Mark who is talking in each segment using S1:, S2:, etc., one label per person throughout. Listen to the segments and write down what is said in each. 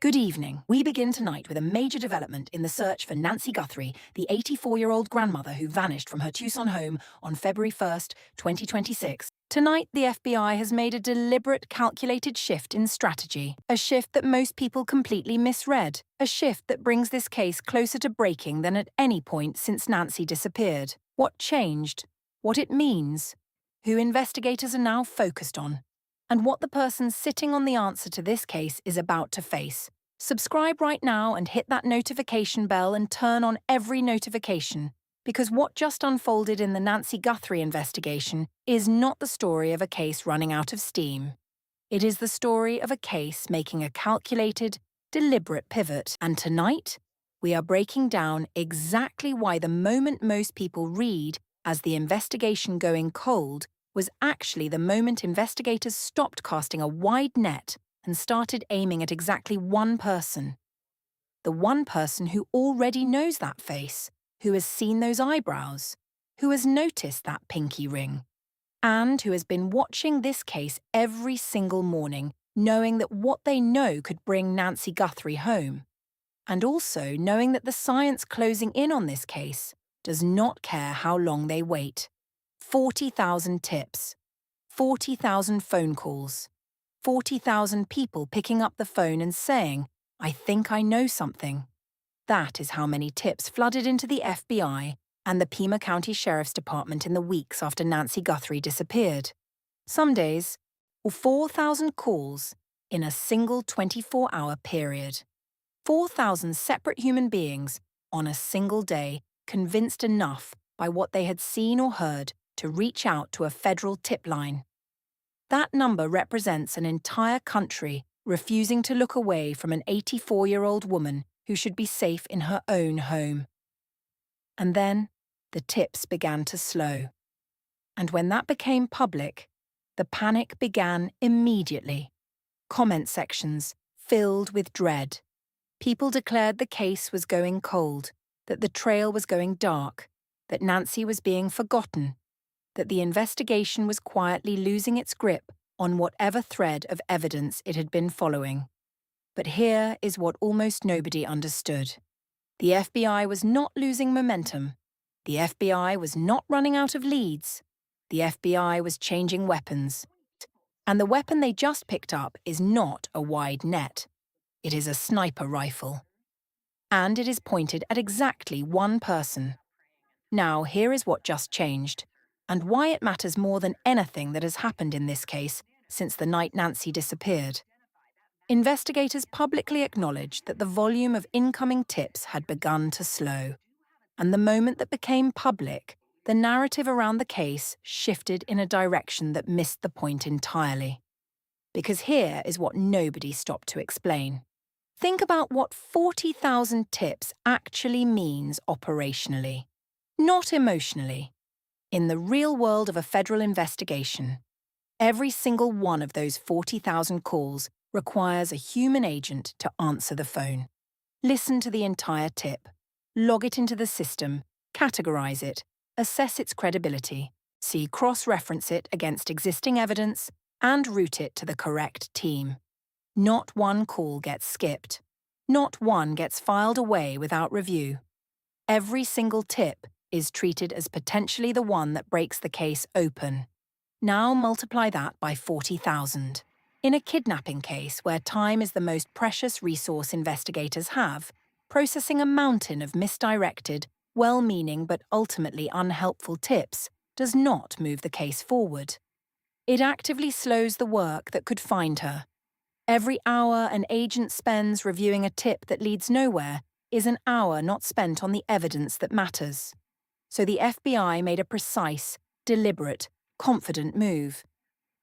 S1: Good evening. We begin tonight with a major development in the search for Nancy Guthrie, the 84-year-old grandmother who vanished from her Tucson home on February 1st, 2026. Tonight, the FBI has made a deliberate, calculated shift in strategy, a shift that most people completely misread, a shift that brings this case closer to breaking than at any point since Nancy disappeared. What changed? What it means? Who investigators are now focused on? And what the person sitting on the answer to this case is about to face. Subscribe right now and hit that notification bell and turn on every notification, because what just unfolded in the Nancy Guthrie investigation is not the story of a case running out of steam. It is the story of a case making a calculated, deliberate pivot. And tonight, we are breaking down exactly why the moment most people read as the investigation going cold was actually the moment investigators stopped casting a wide net and started aiming at exactly one person. The one person who already knows that face, who has seen those eyebrows, who has noticed that pinky ring, and who has been watching this case every single morning, knowing that what they know could bring Nancy Guthrie home, and also knowing that the science closing in on this case does not care how long they wait. 40,000 tips, 40,000 phone calls, 40,000 people picking up the phone and saying, "I think I know something." That is how many tips flooded into the FBI and the Pima County Sheriff's Department in the weeks after Nancy Guthrie disappeared. Some days, 4,000 calls in a single 24-hour period. 4,000 separate human beings on a single day convinced enough by what they had seen or heard to reach out to a federal tip line. That number represents an entire country refusing to look away from an 84-year-old woman who should be safe in her own home. And then, the tips began to slow. And when that became public, the panic began immediately. Comment sections filled with dread. People declared the case was going cold, that the trail was going dark, that Nancy was being forgotten, that the investigation was quietly losing its grip on whatever thread of evidence it had been following. But here is what almost nobody understood. The FBI was not losing momentum. The FBI was not running out of leads. The FBI was changing weapons. And the weapon they just picked up is not a wide net. It is a sniper rifle. And it is pointed at exactly one person. Now, here is what just changed, and why it matters more than anything that has happened in this case since the night Nancy disappeared. Investigators publicly acknowledged that the volume of incoming tips had begun to slow, and the moment that became public, the narrative around the case shifted in a direction that missed the point entirely. Because here is what nobody stopped to explain. Think about what 40,000 tips actually means operationally, not emotionally. In the real world of a federal investigation, every single one of those 40,000 calls requires a human agent to answer the phone. Listen to the entire tip, log it into the system, categorize it, assess its credibility, see cross-reference it against existing evidence, and route it to the correct team. Not one call gets skipped. Not one gets filed away without review. Every single tip is treated as potentially the one that breaks the case open. Now multiply that by 40,000. In a kidnapping case where time is the most precious resource investigators have, processing a mountain of misdirected, well-meaning but ultimately unhelpful tips does not move the case forward. It actively slows the work that could find her. Every hour an agent spends reviewing a tip that leads nowhere is an hour not spent on the evidence that matters. So the FBI made a precise, deliberate, confident move.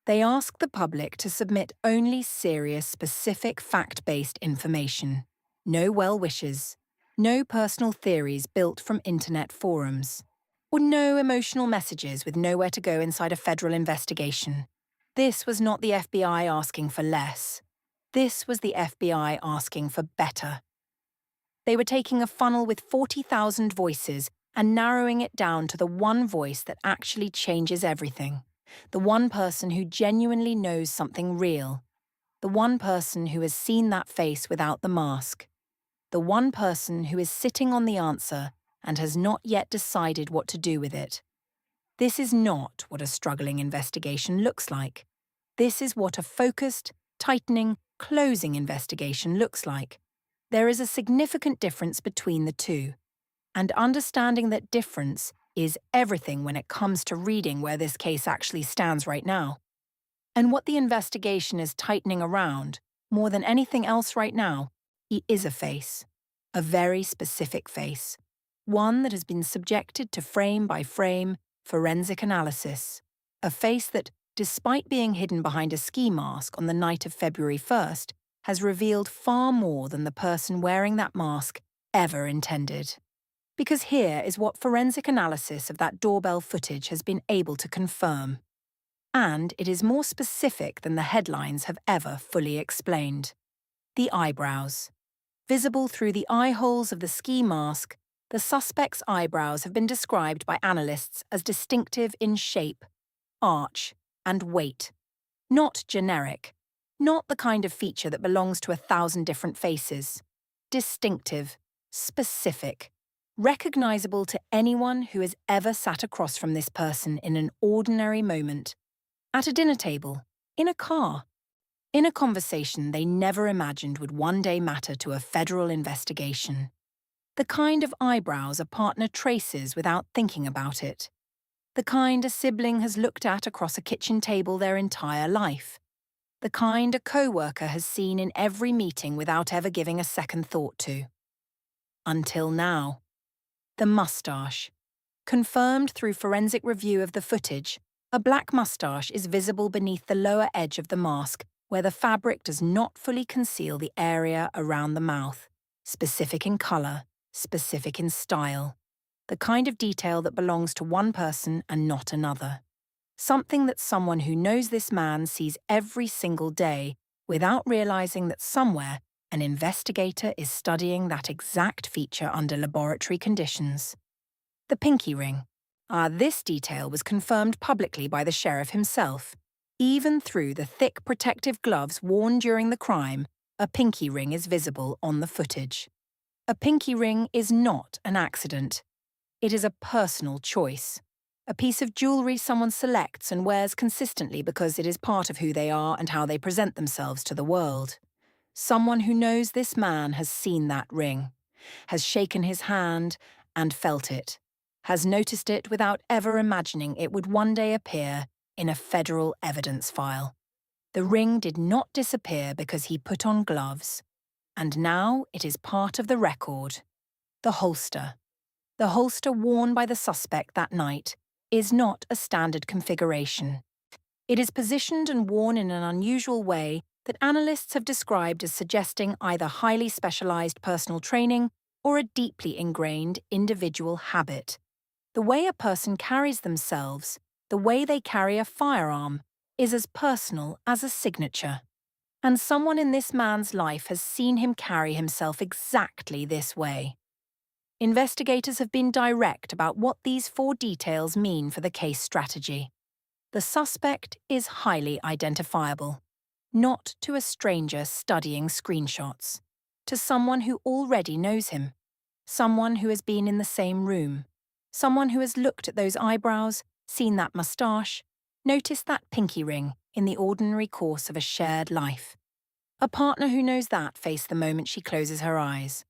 S1: They asked the public to submit only serious, specific, fact-based information. No well wishes, no personal theories built from internet forums, or no emotional messages with nowhere to go inside a federal investigation. This was not the FBI asking for less. This was the FBI asking for better. They were taking a funnel with 40,000 voices and narrowing it down to the one voice that actually changes everything. The one person who genuinely knows something real. The one person who has seen that face without the mask. The one person who is sitting on the answer and has not yet decided what to do with it. This is not what a struggling investigation looks like. This is what a focused, tightening, closing investigation looks like. There is a significant difference between the two, and understanding that difference is everything when it comes to reading where this case actually stands right now. And what the investigation is tightening around, more than anything else right now, is a face. A very specific face. One that has been subjected to frame-by-frame forensic analysis. A face that, despite being hidden behind a ski mask on the night of February 1st, has revealed far more than the person wearing that mask ever intended. Because here is what forensic analysis of that doorbell footage has been able to confirm. And it is more specific than the headlines have ever fully explained. The eyebrows. Visible through the eye holes of the ski mask, the suspect's eyebrows have been described by analysts as distinctive in shape, arch, and weight. Not generic. Not the kind of feature that belongs to 1,000 different faces. Distinctive. Specific. Recognizable to anyone who has ever sat across from this person in an ordinary moment. At a dinner table. In a car. In a conversation they never imagined would one day matter to a federal investigation. The kind of eyebrows a partner traces without thinking about it. The kind a sibling has looked at across a kitchen table their entire life. The kind a co-worker has seen in every meeting without ever giving a second thought to. Until now. The mustache. Confirmed through forensic review of the footage, a black mustache is visible beneath the lower edge of the mask, where the fabric does not fully conceal the area around the mouth, specific in colour, specific in style, the kind of detail that belongs to one person and not another. Something that someone who knows this man sees every single day without realising that somewhere an investigator is studying that exact feature under laboratory conditions. The pinky ring. This detail was confirmed publicly by the sheriff himself. Even through the thick protective gloves worn during the crime, a pinky ring is visible on the footage. A pinky ring is not an accident. It is a personal choice. A piece of jewellery someone selects and wears consistently because it is part of who they are and how they present themselves to the world. Someone who knows this man has seen that ring, has shaken his hand and felt it, has noticed it without ever imagining it would one day appear in a federal evidence file. The ring did not disappear because he put on gloves, and now it is part of the record. The holster. The holster worn by the suspect that night is not a standard configuration. It is positioned and worn in an unusual way that analysts have described as suggesting either highly specialized personal training or a deeply ingrained individual habit. The way a person carries themselves, the way they carry a firearm, is as personal as a signature. And someone in this man's life has seen him carry himself exactly this way. Investigators have been direct about what these 4 details mean for the case strategy. The suspect is highly identifiable. Not to a stranger studying screenshots. To someone who already knows him. Someone who has been in the same room. Someone who has looked at those eyebrows, seen that moustache, noticed that pinky ring in the ordinary course of a shared life. A partner who knows that face the moment she closes her eyes.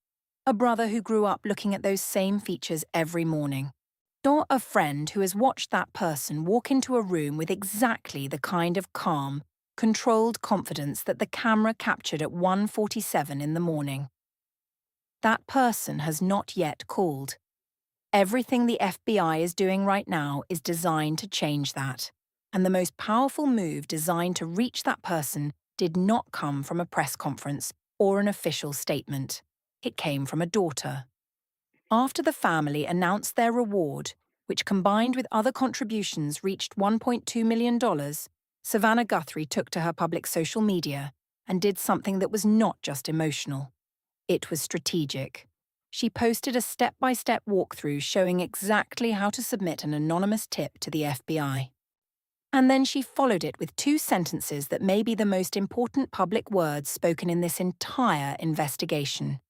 S1: A brother who grew up looking at those same features every morning. Or a friend who has watched that person walk into a room with exactly the kind of calm, controlled confidence that the camera captured at 1:47 in the morning. That person has not yet called. Everything the FBI is doing right now is designed to change that. And the most powerful move designed to reach that person did not come from a press conference or an official statement. It came from a daughter. After the family announced their reward, which combined with other contributions reached $1.2 million, Savannah Guthrie took to her public social media and did something that was not just emotional. It was strategic. She posted a step-by-step walkthrough showing exactly how to submit an anonymous tip to the FBI. And then she followed it with two sentences that may be the most important public words spoken in this entire investigation.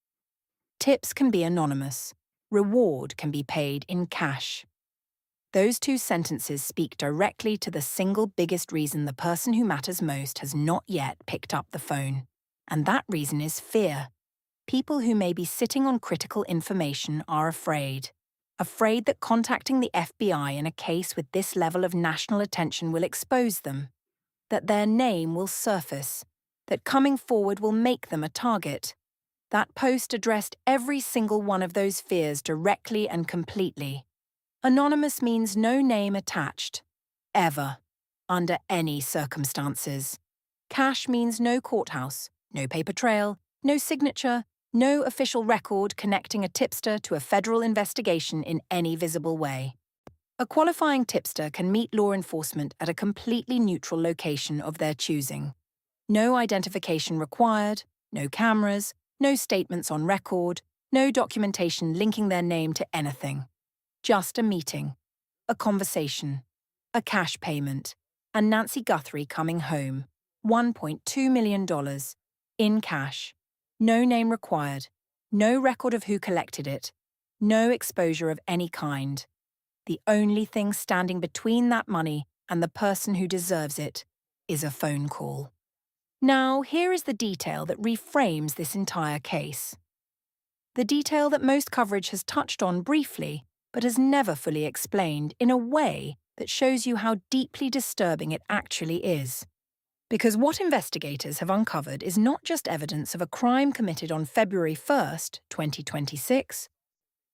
S1: Tips can be anonymous. Reward can be paid in cash. Those two sentences speak directly to the single biggest reason the person who matters most has not yet picked up the phone. And that reason is fear. People who may be sitting on critical information are afraid. Afraid that contacting the FBI in a case with this level of national attention will expose them. That their name will surface. That coming forward will make them a target. That post addressed every single one of those fears directly and completely. Anonymous means no name attached. Ever. Under any circumstances. Cash means no courthouse, no paper trail, no signature, no official record connecting a tipster to a federal investigation in any visible way. A qualifying tipster can meet law enforcement at a completely neutral location of their choosing. No identification required, no cameras, no statements on record, no documentation linking their name to anything. Just a meeting, a conversation, a cash payment, and Nancy Guthrie coming home, $1.2 million, in cash. No name required, no record of who collected it, no exposure of any kind. The only thing standing between that money and the person who deserves it is a phone call. Now, here is the detail that reframes this entire case. The detail that most coverage has touched on briefly, but has never fully explained in a way that shows you how deeply disturbing it actually is. Because what investigators have uncovered is not just evidence of a crime committed on February 1st, 2026.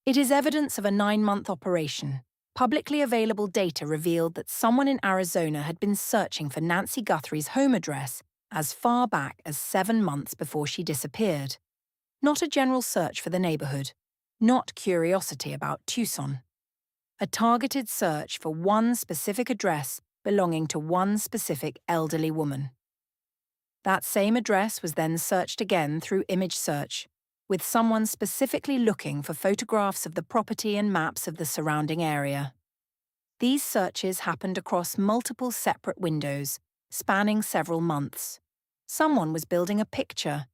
S1: It is evidence of a 9-month operation. Publicly available data revealed that someone in Arizona had been searching for Nancy Guthrie's home address as far back as 7 months before she disappeared. Not a general search for the neighborhood. Not curiosity about Tucson. A targeted search for one specific address belonging to one specific elderly woman. That same address was then searched again through image search, with someone specifically looking for photographs of the property and maps of the surrounding area. These searches happened across multiple separate windows, spanning several months. Someone was building a picture,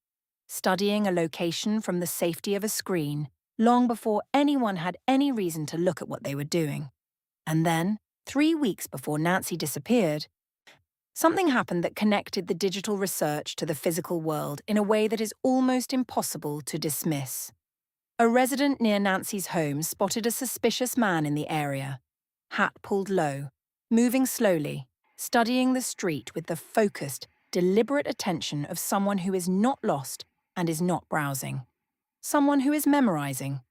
S1: studying a location from the safety of a screen, long before anyone had any reason to look at what they were doing. And then, 3 weeks before Nancy disappeared, something happened that connected the digital research to the physical world in a way that is almost impossible to dismiss. A resident near Nancy's home spotted a suspicious man in the area, hat pulled low, moving slowly, studying the street with the focused, deliberate attention of someone who is not lost and is not browsing. Someone who is memorizing.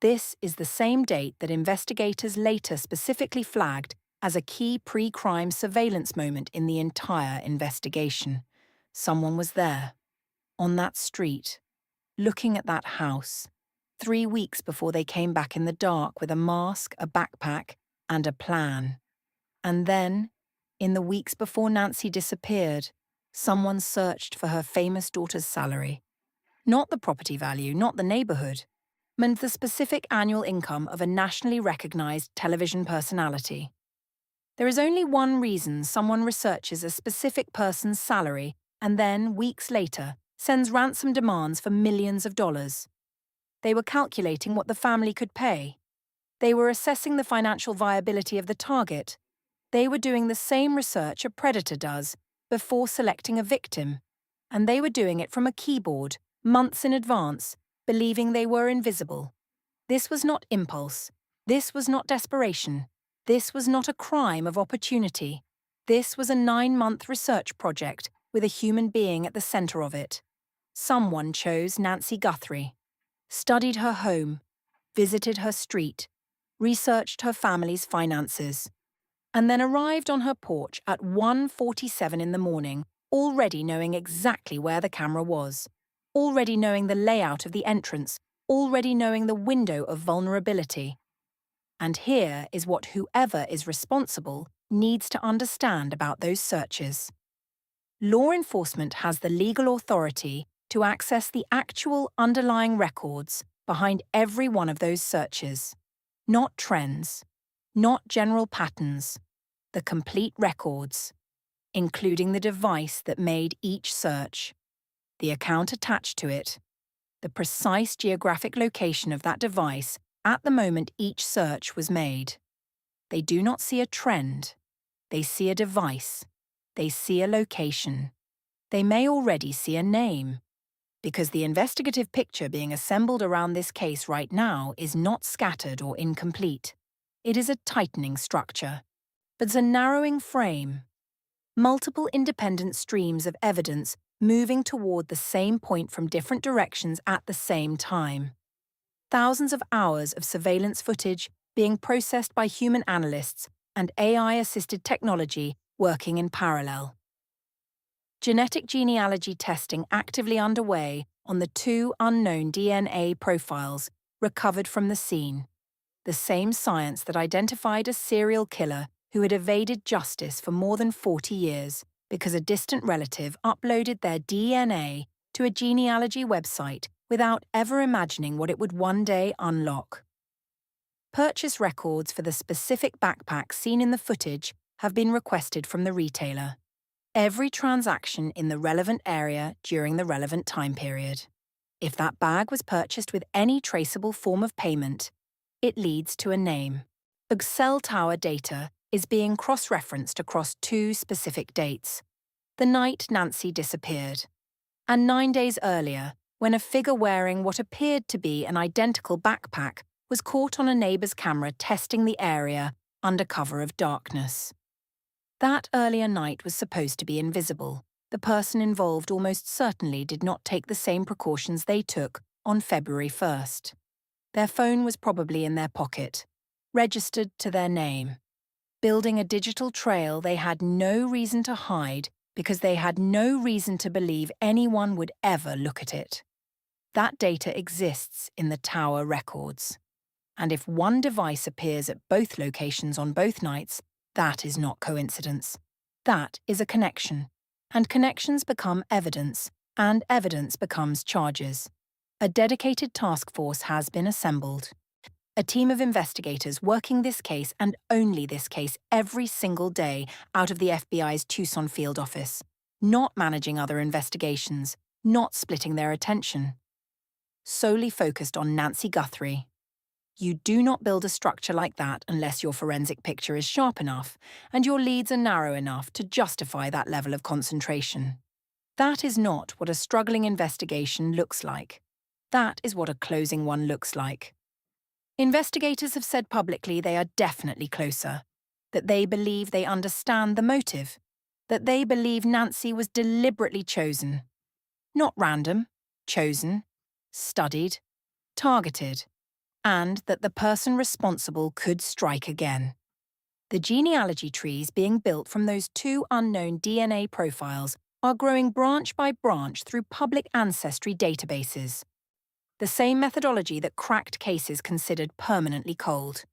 S1: This is the same date that investigators later specifically flagged as a key pre-crime surveillance moment in the entire investigation. Someone was there, on that street, looking at that house, 3 weeks before they came back in the dark with a mask, a backpack, and a plan. And then, in the weeks before Nancy disappeared, someone searched for her famous daughter's salary. Not the property value, not the neighborhood, but the specific annual income of a nationally recognized television personality. There is only one reason someone researches a specific person's salary and then, weeks later, sends ransom demands for millions of dollars. They were calculating what the family could pay. They were assessing the financial viability of the target. They were doing the same research a predator does before selecting a victim. And they were doing it from a keyboard, months in advance, believing they were invisible. This was not impulse. This was not desperation. This was not a crime of opportunity. This was a 9-month research project with a human being at the center of it. Someone chose Nancy Guthrie, studied her home, visited her street, researched her family's finances, and then arrived on her porch at 1:47 in the morning, already knowing exactly where the camera was, already knowing the layout of the entrance, already knowing the window of vulnerability. And here is what whoever is responsible needs to understand about those searches. Law enforcement has the legal authority to access the actual underlying records behind every one of those searches. Not trends, not general patterns. the complete records, including the device that made each search, the account attached to it, the precise geographic location of that device at the moment each search was made. They do not see a trend. They see a device. They see a location. They may already see a name, because the investigative picture being assembled around this case right now is not scattered or incomplete. It is a tightening structure, but it's a narrowing frame. Multiple independent streams of evidence moving toward the same point from different directions at the same time. Thousands of hours of surveillance footage being processed by human analysts and AI-assisted technology working in parallel. Genetic genealogy testing actively underway on the 2 unknown DNA profiles recovered from the scene, the same science that identified a serial killer who had evaded justice for more than 40 years because a distant relative uploaded their DNA to a genealogy website without ever imagining what it would one day unlock. Purchase records for the specific backpack seen in the footage have been requested from the retailer. Every transaction in the relevant area during the relevant time period. If that bag was purchased with any traceable form of payment, it leads to a name. The cell tower data is being cross-referenced across 2 specific dates: the night Nancy disappeared, and 9 days earlier, when a figure wearing what appeared to be an identical backpack was caught on a neighbour's camera testing the area under cover of darkness. That earlier night was supposed to be invisible. The person involved almost certainly did not take the same precautions they took on February 1st. Their phone was probably in their pocket, registered to their name. Building a digital trail they had no reason to hide because they had no reason to believe anyone would ever look at it. That data exists in the tower records. And if one device appears at both locations on both nights, that is not coincidence. That is a connection. And connections become evidence, and evidence becomes charges. A dedicated task force has been assembled. A team of investigators working this case and only this case every single day out of the FBI's Tucson field office, not managing other investigations, not splitting their attention. Solely focused on Nancy Guthrie. You do not build a structure like that unless your forensic picture is sharp enough and your leads are narrow enough to justify that level of concentration. That is not what a struggling investigation looks like. That is what a closing one looks like. Investigators have said publicly they are definitely closer, that they believe they understand the motive, that they believe Nancy was deliberately chosen. Not random, chosen, studied, targeted, and that the person responsible could strike again. The genealogy trees being built from those 2 unknown DNA profiles are growing branch by branch through public ancestry databases. The same methodology that cracked cases considered permanently cold.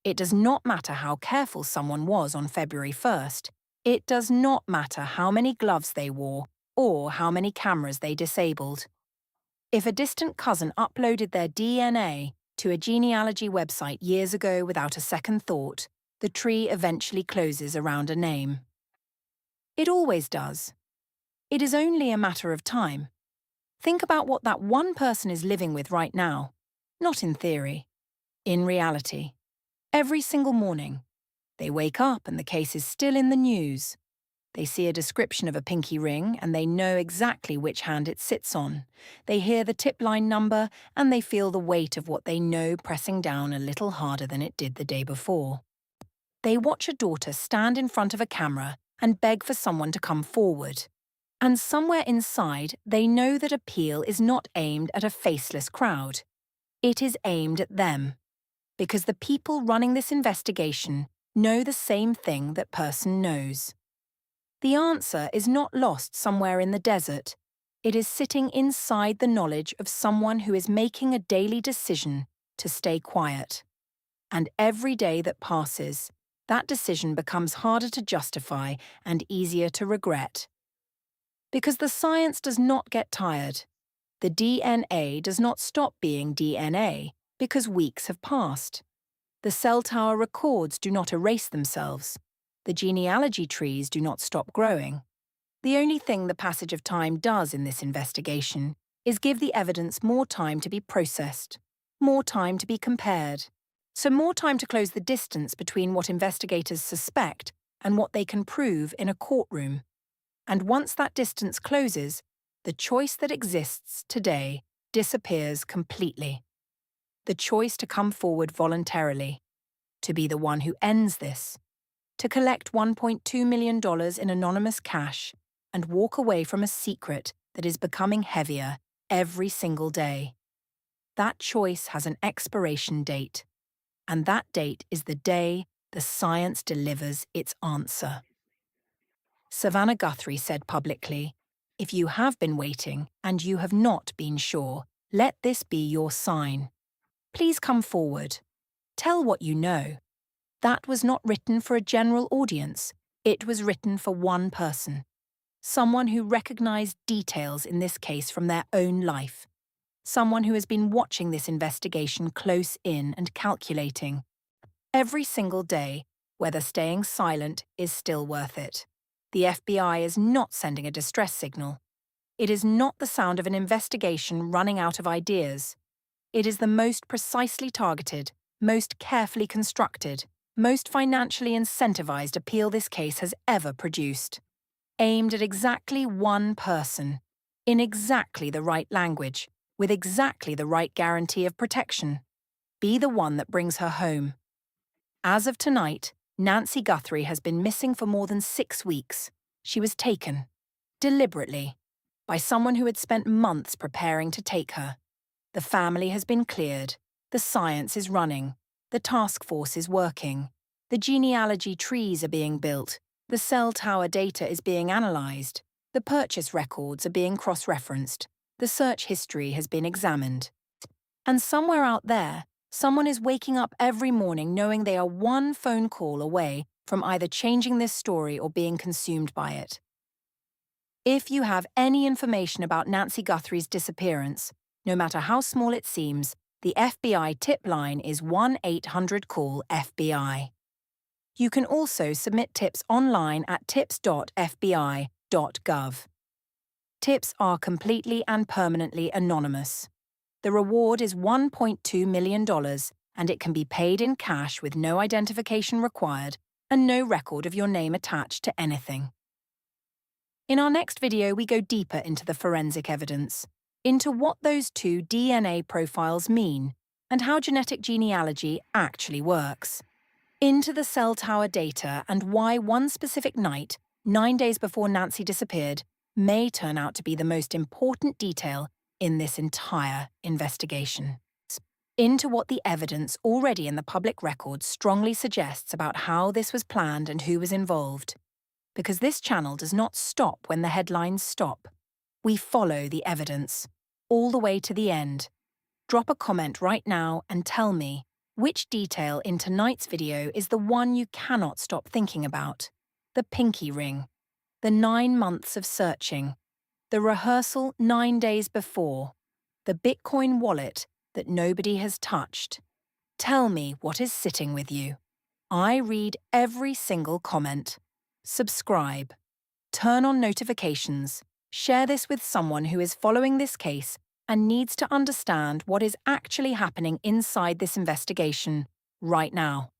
S1: It does not matter how careful someone was on February 1st. It does not matter how many gloves they wore or how many cameras they disabled. If a distant cousin uploaded their DNA to a genealogy website years ago without a second thought, the tree eventually closes around a name. It always does. It is only a matter of time. Think about what that one person is living with right now, not in theory, in reality. Every single morning, they wake up and the case is still in the news. They see a description of a pinky ring and they know exactly which hand it sits on. They hear the tip line number and they feel the weight of what they know pressing down a little harder than it did the day before. They watch a daughter stand in front of a camera and beg for someone to come forward. And somewhere inside, they know that appeal is not aimed at a faceless crowd. It is aimed at them. Because the people running this investigation know the same thing that person knows. The answer is not lost somewhere in the desert. It is sitting inside the knowledge of someone who is making a daily decision to stay quiet. And every day that passes, that decision becomes harder to justify and easier to regret. Because the science does not get tired. The DNA does not stop being DNA because weeks have passed. The cell tower records do not erase themselves. The genealogy trees do not stop growing. The only thing the passage of time does in this investigation is give the evidence more time to be processed, more time to be compared, so more time to close the distance between what investigators suspect and what they can prove in a courtroom. And once that distance closes, the choice that exists today disappears completely. The choice to come forward voluntarily, to be the one who ends this, to collect $1.2 million in anonymous cash and walk away from a secret that is becoming heavier every single day. That choice has an expiration date, and that date is the day the science delivers its answer. Savannah Guthrie said publicly, "If you have been waiting and you have not been sure, let this be your sign. Please come forward. Tell what you know." That was not written for a general audience. It was written for one person. Someone who recognized details in this case from their own life. Someone who has been watching this investigation close in and calculating. Every single day, whether staying silent is still worth it. The FBI is not sending a distress signal. It is not the sound of an investigation running out of ideas. It is the most precisely targeted, most carefully constructed, most financially incentivized appeal this case has ever produced. Aimed at exactly one person, in exactly the right language, with exactly the right guarantee of protection. Be the one that brings her home. As of tonight, Nancy Guthrie has been missing for more than 6 weeks. She was taken, deliberately, by someone who had spent months preparing to take her. The family has been cleared, the science is running, the task force is working, the genealogy trees are being built, the cell tower data is being analysed, the purchase records are being cross-referenced, the search history has been examined. And somewhere out there, someone is waking up every morning knowing they are one phone call away from either changing this story or being consumed by it. If you have any information about Nancy Guthrie's disappearance, no matter how small it seems, the FBI tip line is 1-800-CALL-FBI. You can also submit tips online at tips.fbi.gov. Tips are completely and permanently anonymous. The reward is $1.2 million, and it can be paid in cash with no identification required and no record of your name attached to anything. In our next video, we go deeper into the forensic evidence, into what those two DNA profiles mean, and how genetic genealogy actually works. Into the cell tower data and why one specific night, 9 days before Nancy disappeared, may turn out to be the most important detail in this entire investigation. Into what the evidence already in the public record strongly suggests about how this was planned and who was involved. Because this channel does not stop when the headlines stop. We follow the evidence, all the way to the end. Drop a comment right now and tell me which detail in tonight's video is the one you cannot stop thinking about. The pinky ring, the 9 months of searching, the rehearsal 9 days before, the Bitcoin wallet that nobody has touched. Tell me what is sitting with you. I read every single comment. Subscribe. Turn on notifications. Share this with someone who is following this case and needs to understand what is actually happening inside this investigation right now.